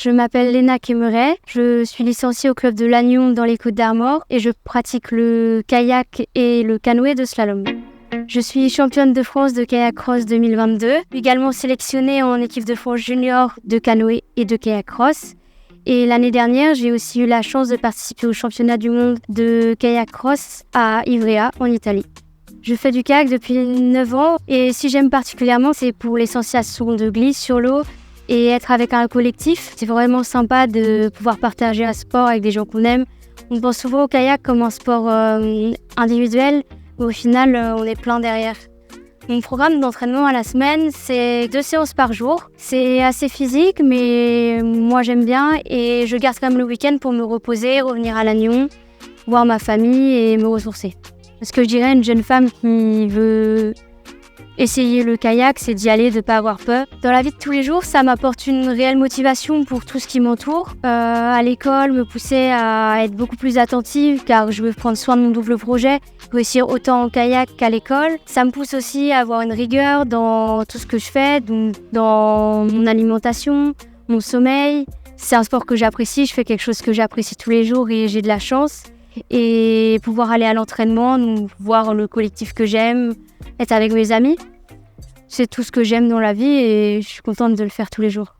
Je m'appelle Léna Kemeret, je suis licenciée au club de Lannion dans les Côtes-d'Armor et je pratique le kayak et le canoë de slalom. Je suis championne de France de kayak cross 2022, également sélectionnée en équipe de France junior de canoë et de kayak cross. Et l'année dernière, j'ai aussi eu la chance de participer au championnat du monde de kayak cross à Ivrea, en Italie. Je fais du kayak depuis 9 ans et si j'aime particulièrement, c'est pour les sensations de glisse sur l'eau et être avec un collectif. C'est vraiment sympa de pouvoir partager un sport avec des gens qu'on aime. On pense souvent au kayak comme un sport individuel, mais au final, on est plein derrière. Mon programme d'entraînement à la semaine, c'est 2 séances par jour. C'est assez physique, mais moi j'aime bien et je garde quand même le week-end pour me reposer, revenir à Lannion, voir ma famille et me ressourcer. Ce que je dirais à une jeune femme qui veut essayer le kayak, c'est d'y aller, de ne pas avoir peur. Dans la vie de tous les jours, ça m'apporte une réelle motivation pour tout ce qui m'entoure. À l'école, me pousser à être beaucoup plus attentive car je veux prendre soin de mon double projet, réussir autant en kayak qu'à l'école. Ça me pousse aussi à avoir une rigueur dans tout ce que je fais, donc dans mon alimentation, mon sommeil. C'est un sport que j'apprécie, je fais quelque chose que j'apprécie tous les jours et j'ai de la chance. Et pouvoir aller à l'entraînement, voir le collectif que j'aime, être avec mes amis. C'est tout ce que j'aime dans la vie et je suis contente de le faire tous les jours.